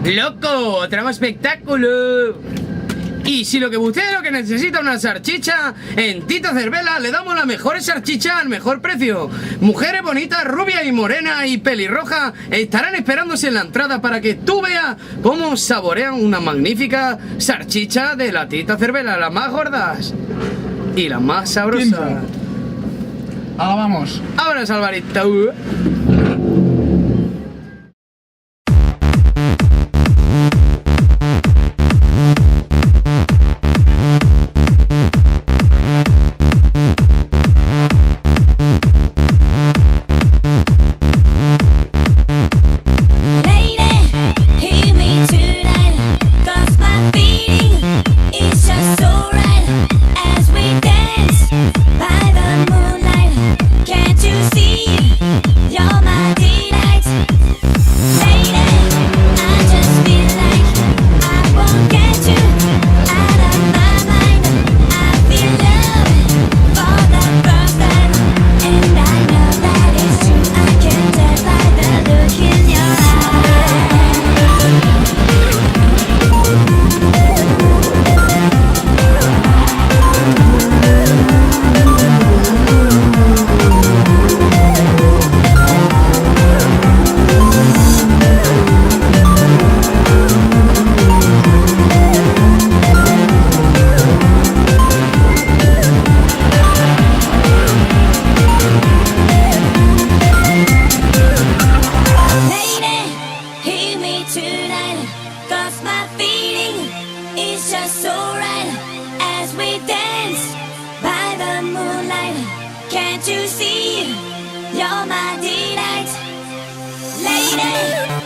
¡Loco! ¡Trama espectáculo! Y si lo que usted es lo que necesita una salchicha, en Tita Cervela le damos las mejores salchichas al mejor precio. Mujeres bonitas, rubias y morenas y pelirrojas estarán esperándose en la entrada para que tú veas cómo saborean una magnífica salchicha de la Tita Cervela, las más gordas y las más sabrosas. Ahora vamos. Ahora, Alvarito. Can't you see? You're my delight, lady.